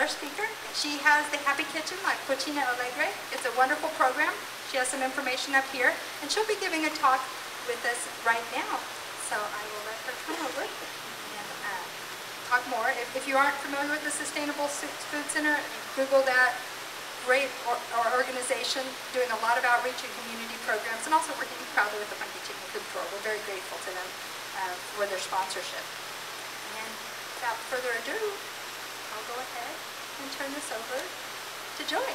speaker. She has the Happy Kitchen, like Cucina Alegre. It's a wonderful program. She has some information up here, and she'll be giving a talk with us right now. So I will let her come over and talk more. If you aren't familiar with the Sustainable Food Center, Google that. Great organization, doing a lot of outreach and community programs, and also working proudly with the Funky Chicken Food Tour. We're very grateful to them for their sponsorship. And without further ado, I'll go ahead and turn this over to Joy.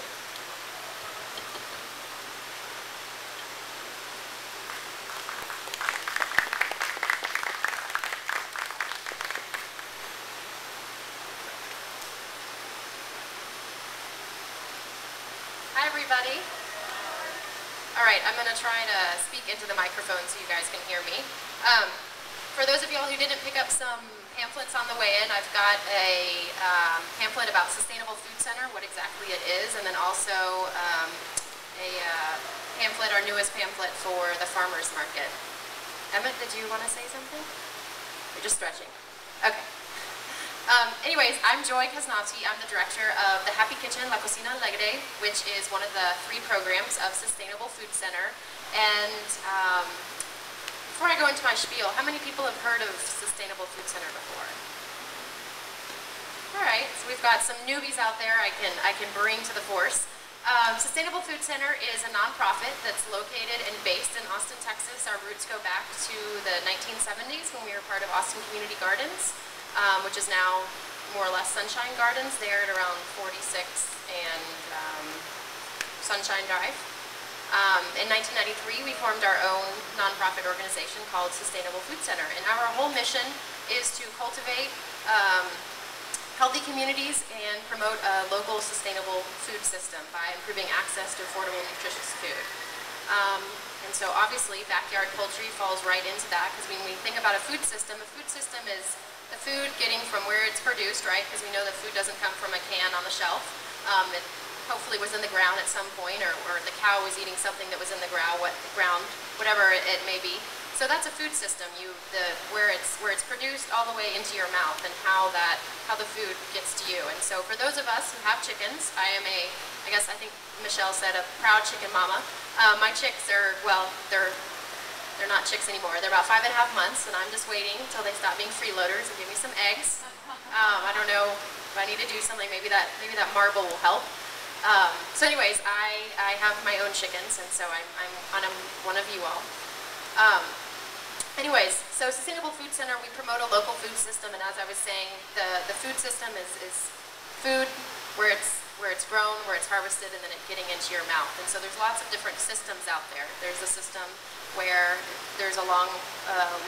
Hi everybody. Alright, I'm going to try to speak into the microphone so you guys can hear me. For those of y'all who didn't pick up some pamphlets on the way in, I've got a pamphlet about Sustainable Food Center, what exactly it is, and then also a pamphlet, our newest pamphlet for the farmers market. Emmett, did you want to say something? You're just stretching. Okay. Anyways, I'm Joy Kaznowski. I'm the director of the Happy Kitchen, La Cucina Alegre, which is one of the 3 programs of Sustainable Food Center. And before I go into my spiel, how many people have heard of Sustainable Food Center before? All right, so we've got some newbies out there I can bring to the force. Sustainable Food Center is a nonprofit that's located and based in Austin, Texas. Our roots go back to the 1970s when we were part of Austin Community Gardens. Which is now more or less Sunshine Gardens there at around 46 and Sunshine Drive. In 1993, we formed our own nonprofit organization called Sustainable Food Center, and our whole mission is to cultivate healthy communities and promote a local sustainable food system by improving access to affordable, nutritious food. And so obviously backyard poultry falls right into that, because when we think about a food system is the food getting from where it's produced, right? Because we know that food doesn't come from a can on the shelf. It hopefully was in the ground at some point, or the cow was eating something that was in the ground, whatever it may be. So that's a food system. Where it's produced all the way into your mouth, and how the food gets to you. And so for those of us who have chickens, I am I think Michelle said, a proud chicken mama. My chicks are, well, they're not chicks anymore. They're about 5.5 months, and I'm just waiting until they stop being freeloaders and give me some eggs. I don't know if I need to do something. Maybe that marble will help. So anyways, I have my own chickens, and so I'm one of you all. Anyways, so Sustainable Food Center, we promote a local food system, and as I was saying, the food system is food where it's grown, where it's harvested, and then it getting into your mouth. And so there's lots of different systems out there. There's a system where there's a long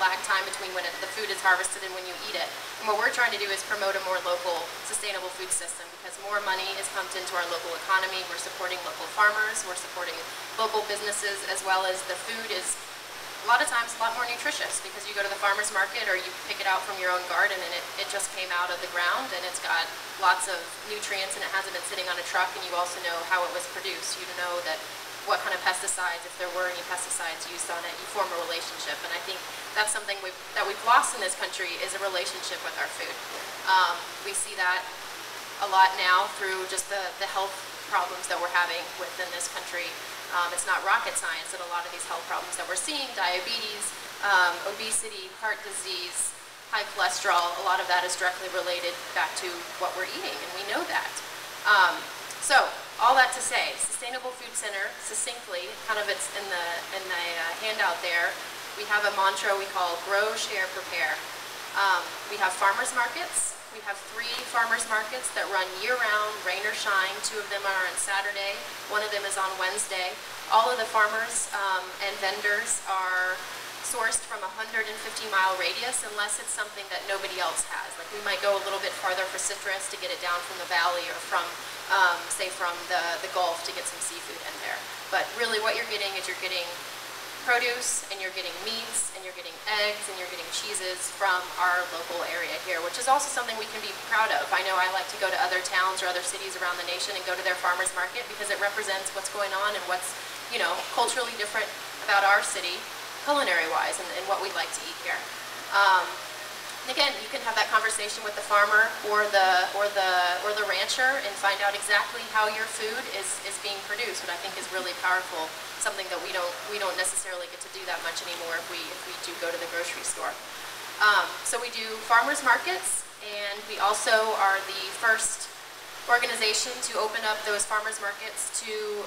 lag time between when the food is harvested and when you eat it. And what we're trying to do is promote a more local, sustainable food system, because more money is pumped into our local economy. We're supporting local farmers, we're supporting local businesses, as well as the food is a lot of times a lot more nutritious, because you go to the farmer's market or you pick it out from your own garden and it just came out of the ground, and it's got lots of nutrients, and it hasn't been sitting on a truck, and you also know how it was produced. You know that what kind of pesticides, if there were any pesticides used on it, you form a relationship. And I think that's something that we've lost in this country, is a relationship with our food. We see that a lot now through just the health problems that we're having within this country. It's not rocket science that a lot of these health problems that we're seeing, diabetes, obesity, heart disease, high cholesterol, a lot of that is directly related back to what we're eating, and we know that. So all that to say, Sustainable Food Center, succinctly, kind of it's in the handout there, we have a mantra we call grow, share, prepare. We have farmers markets. We have 3 farmers markets that run year-round, rain or shine. 2 of them are on Saturday. 1 of them is on Wednesday. All of the farmers and vendors are sourced from a 150-mile radius, unless it's something that nobody else has. Like we might go a little bit farther for citrus to get it down from the valley, or from, say, from the Gulf to get some seafood in there. But really what you're getting is you're getting produce, and you're getting meats, and you're getting eggs, and you're getting cheeses from our local area here, which is also something we can be proud of. I know I like to go to other towns or other cities around the nation and go to their farmers market, because it represents what's going on and what's, you know, culturally different about our city, culinary-wise, and what we like to eat here. And again, you can have that conversation with the farmer or the rancher and find out exactly how your food is being produced, what I think is really powerful, something that we don't necessarily get to do that much anymore if we do go to the grocery store. So we do farmers markets, and we also are the first organization to open up those farmers markets to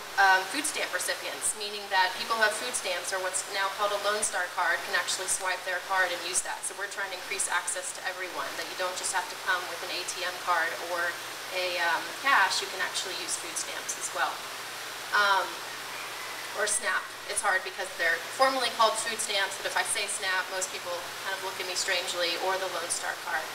food stamp recipients, meaning that people who have food stamps or what's now called a Lone Star card can actually swipe their card and use that. So we're trying to increase access to everyone, that you don't just have to come with an ATM card or a cash, you can actually use food stamps as well. Or SNAP. It's hard because they're formally called food stamps, but if I say SNAP, most people kind of look at me strangely, or the Lone Star card.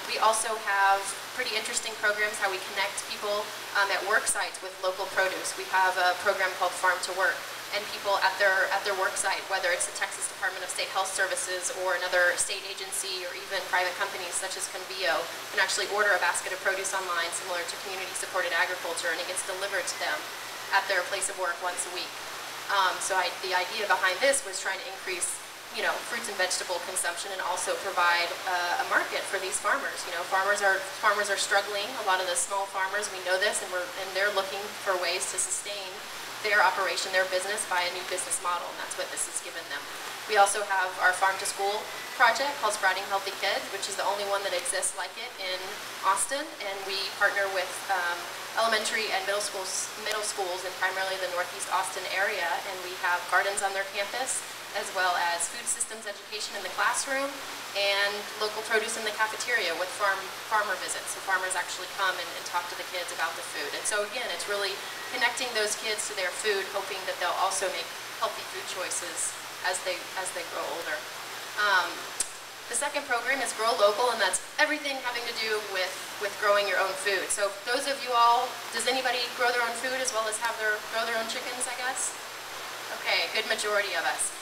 We also have pretty interesting programs how we connect people at work sites with local produce. We have a program called Farm to Work, and people at their work site, whether it's the Texas Department of State Health Services or another state agency or even private companies such as Convio, can actually order a basket of produce online similar to community-supported agriculture, and it gets delivered to them at their place of work once a week. The idea behind this was trying to increase fruits and vegetable consumption and also provide a market for these farmers. Farmers are struggling. A lot of the small farmers, we know this, and they're looking for ways to sustain their operation, their business, by a new business model, and that's what this has given them. We also have our Farm to School project called Sprouting Healthy Kids, which is the only one that exists like it in Austin, and we partner with elementary and middle schools in primarily the Northeast Austin area, and we have gardens on their campus, as well as food systems education in the classroom and local produce in the cafeteria with farmer visits. So farmers actually come and talk to the kids about the food. And so again, it's really connecting those kids to their food, hoping that they'll also make healthy food choices as they grow older. The second program is Grow Local, and that's everything having to do with growing your own food. So those of you all, does anybody grow their own food as well as grow their own chickens, I guess? Okay, good majority of us.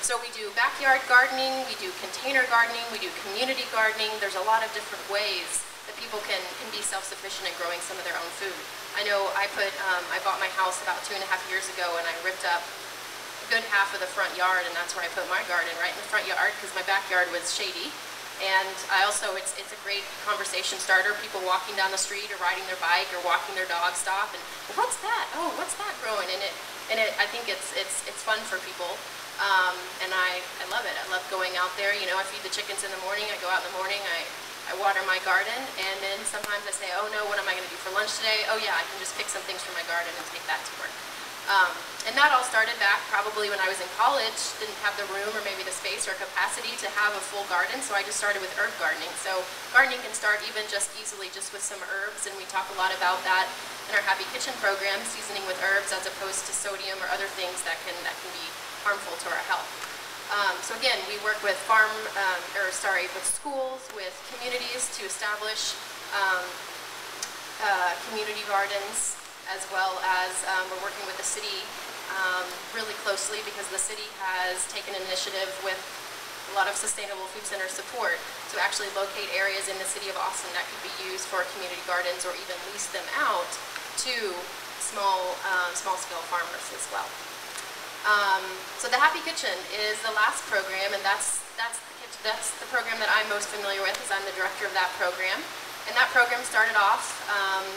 So we do backyard gardening, we do container gardening, we do community gardening. There's a lot of different ways that people can be self-sufficient in growing some of their own food. I know I bought my house about 2.5 years ago, and I ripped up a good half of the front yard, and that's where I put my garden, right in the front yard, because my backyard was shady. And I also, it's a great conversation starter. People walking down the street or riding their bike or walking their dog stop, and well, what's that? Oh, what's that growing? I think it's fun for people. And I love it. I love going out there. I feed the chickens in the morning. I go out in the morning. I water my garden, and then sometimes I say, oh no, what am I going to do for lunch today? Oh yeah, I can just pick some things from my garden and take that to work. And that all started back probably when I was in college. Didn't have the room or maybe the space or capacity to have a full garden, so I just started with herb gardening. So gardening can start even just easily just with some herbs, and we talk a lot about that in our Happy Kitchen program, seasoning with herbs as opposed to sodium or other things that can be harmful to our health. So again, we work with with schools, with communities to establish community gardens, as well as we're working with the city really closely because the city has taken an initiative with a lot of sustainable food center support to actually locate areas in the city of Austin that could be used for community gardens or even lease them out to small-scale farmers as well. So the Happy Kitchen is the last program, and that's the program that I'm most familiar with, as I'm the director of that program. And that program started off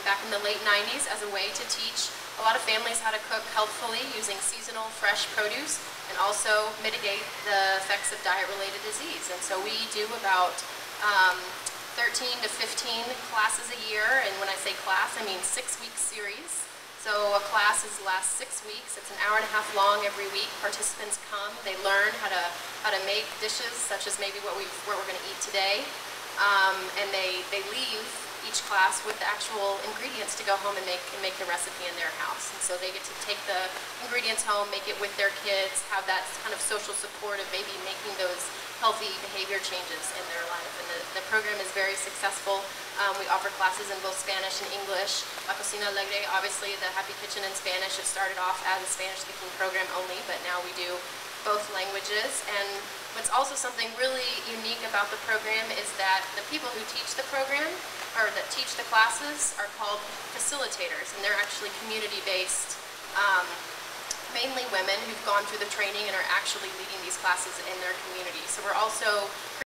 back in the late 90s as a way to teach a lot of families how to cook healthfully using seasonal fresh produce and also mitigate the effects of diet-related disease. And so we do about 13 to 15 classes a year, and when I say class, I mean 6-week series. So a class lasts 6 weeks. It's an hour-and-a-half long every week. Participants come, they learn how to make dishes such as maybe what we're going to eat today, and they leave each class with the actual ingredients to go home and make the recipe in their house. And so they get to take the ingredients home, make it with their kids, have that kind of social support of maybe making those healthy behavior changes in their life. And the program is very successful. We offer classes in both Spanish and English. La Cocina Alegre, obviously the Happy Kitchen in Spanish, it started off as a Spanish-speaking program only, but now we do both languages. And what's also something really unique about the program is that the people who teach the program, or that teach the classes, are called facilitators, and they're actually community-based, mainly women who've gone through the training and are actually leading these classes in their community. So we're also